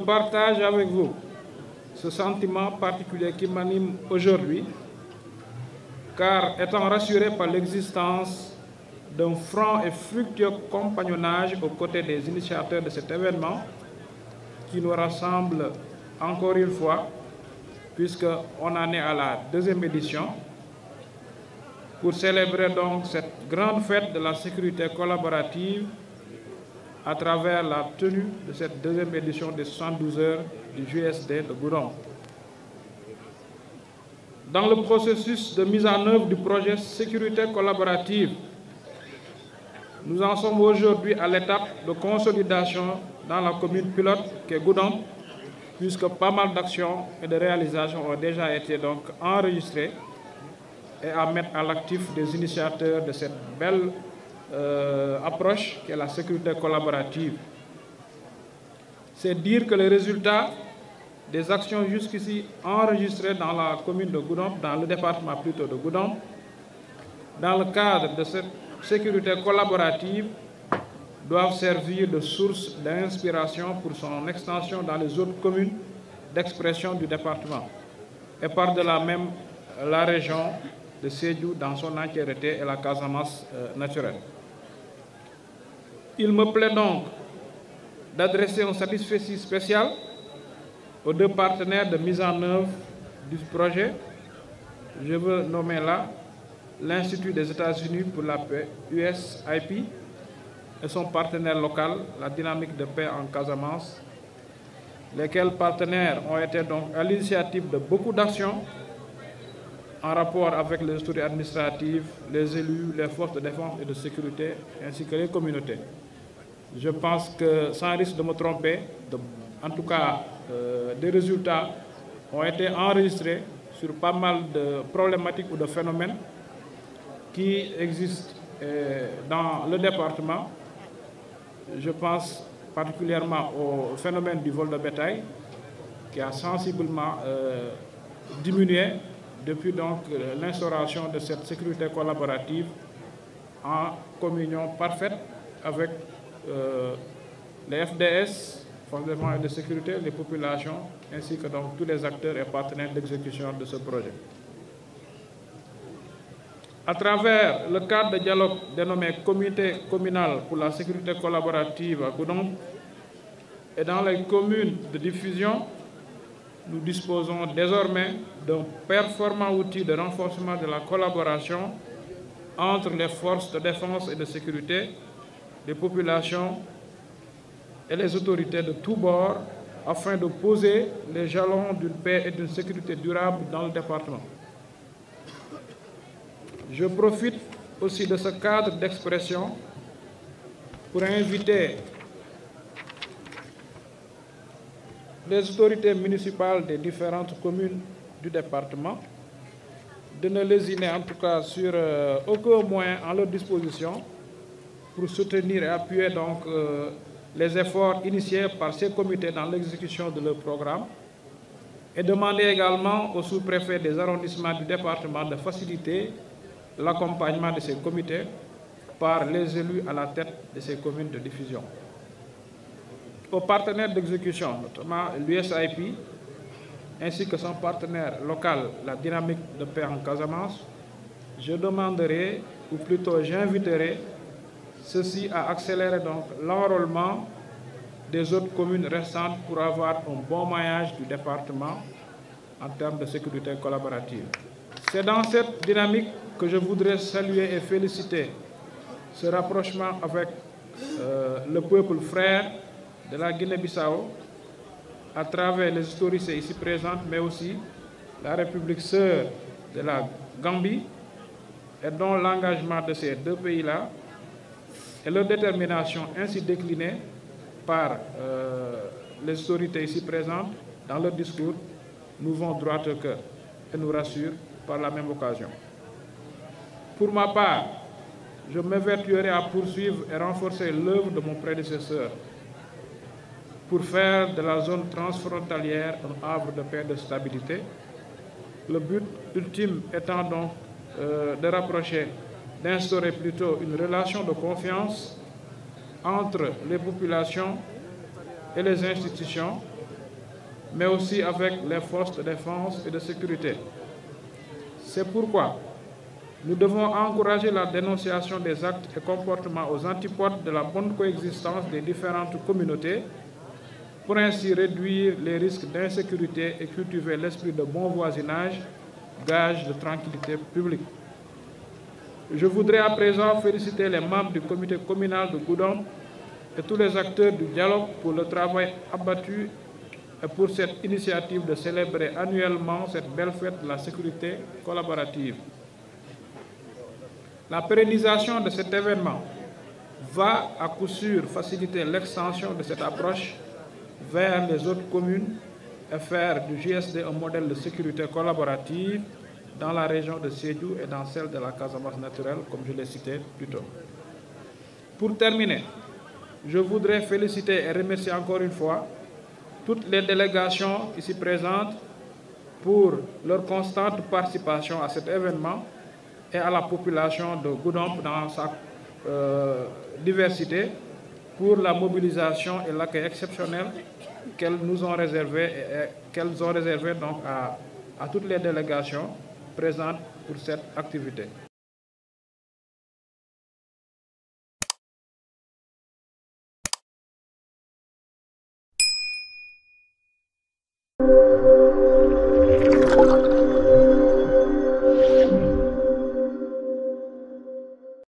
partage avec vous ce sentiment particulier qui m'anime aujourd'hui, car étant rassuré par l'existence d'un franc et fructueux compagnonnage aux côtés des initiateurs de cet événement, qui nous rassemble encore une fois, puisqu'on en est à la 2e édition, pour célébrer donc cette grande fête de la sécurité collaborative à travers la tenue de cette 2e édition des 72 heures du JSD de Goudomp. Dans le processus de mise en œuvre du projet sécurité collaborative, nous en sommes aujourd'hui à l'étape de consolidation dans la commune pilote qu'est Goudomp, puisque pas mal d'actions et de réalisations ont déjà été donc enregistrées et à mettre à l'actif des initiateurs de cette belle approche qu'est la sécurité collaborative. C'est dire que les résultats des actions jusqu'ici enregistrées dans la commune de Goudomp, dans le département plutôt de Goudomp, dans le cadre de cette sécurité collaborative, doivent servir de source d'inspiration pour son extension dans les autres communes d'expression du département et par-delà même la région de Sédhiou dans son entièreté et la Casamance naturelle. Il me plaît donc d'adresser un satisfecit spécial aux 2 partenaires de mise en œuvre du projet. Je veux nommer là l'Institut des États-Unis pour la paix, USIP, et son partenaire local, la Dynamique de paix en Casamance, lesquels partenaires ont été donc à l'initiative de beaucoup d'actions en rapport avec les autorités administratives, les élus, les forces de défense et de sécurité, ainsi que les communautés. Je pense que, sans risque de me tromper, en tout cas, des résultats ont été enregistrés sur pas mal de problématiques ou de phénomènes qui existent dans le département. Je pense particulièrement au phénomène du vol de bétail, qui a sensiblement diminué depuis donc l'instauration de cette sécurité collaborative en communion parfaite avec les FDS, forces de défense et de sécurité, les populations, ainsi que donc tous les acteurs et partenaires d'exécution de ce projet. À travers le cadre de dialogue dénommé Comité communal pour la sécurité collaborative à Goudomp et dans les communes de diffusion, nous disposons désormais d'un performant outil de renforcement de la collaboration entre les forces de défense et de sécurité, les populations et les autorités de tous bords afin de poser les jalons d'une paix et d'une sécurité durable dans le département. Je profite aussi de ce cadre d'expression pour inviter les autorités municipales des différentes communes du département de ne lésiner en tout cas sur aucun moyen en leur disposition pour soutenir et appuyer donc les efforts initiés par ces comités dans l'exécution de leur programme et demander également au sous-préfet des arrondissements du département de faciliter l'accompagnement de ces comités par les élus à la tête de ces communes de diffusion. Aux partenaires d'exécution, notamment l'USIP, ainsi que son partenaire local, la Dynamique de paix en Casamance, je demanderai, ou plutôt j'inviterai, ceux-ci à accélérer donc l'enrôlement des autres communes restantes pour avoir un bon maillage du département en termes de sécurité collaborative. C'est dans cette dynamique que je voudrais saluer et féliciter ce rapprochement avec le peuple frère de la Guinée-Bissau à travers les autorités ici présentes, mais aussi la République sœur de la Gambie, et dont l'engagement de ces 2 pays-là et leur détermination ainsi déclinée par les autorités ici présentes dans leur discours nous vont droit au cœur et nous rassurent par la même occasion. Pour ma part, je m'évertuerai à poursuivre et renforcer l'œuvre de mon prédécesseur pour faire de la zone transfrontalière un havre de paix et de stabilité. Le but ultime étant donc de rapprocher, d'instaurer plutôt une relation de confiance entre les populations et les institutions mais aussi avec les forces de défense et de sécurité. C'est pourquoi nous devons encourager la dénonciation des actes et comportements aux antipodes de la bonne coexistence des différentes communautés pour ainsi réduire les risques d'insécurité et cultiver l'esprit de bon voisinage, gage de tranquillité publique. Je voudrais à présent féliciter les membres du comité communal de Goudomp et tous les acteurs du dialogue pour le travail abattu et pour cette initiative de célébrer annuellement cette belle fête de la sécurité collaborative. La pérennisation de cet événement va à coup sûr faciliter l'extension de cette approche vers les autres communes et faire du JSD un modèle de sécurité collaborative dans la région de Sédhiou et dans celle de la Casamance naturelle, comme je l'ai cité plus tôt. Pour terminer, je voudrais féliciter et remercier encore une fois toutes les délégations ici présentes pour leur constante participation à cet événement et à la population de Goudomp dans sa diversité pour la mobilisation et l'accueil exceptionnel qu'elles nous ont réservé et qu'elles ont réservé donc à toutes les délégations présentes pour cette activité.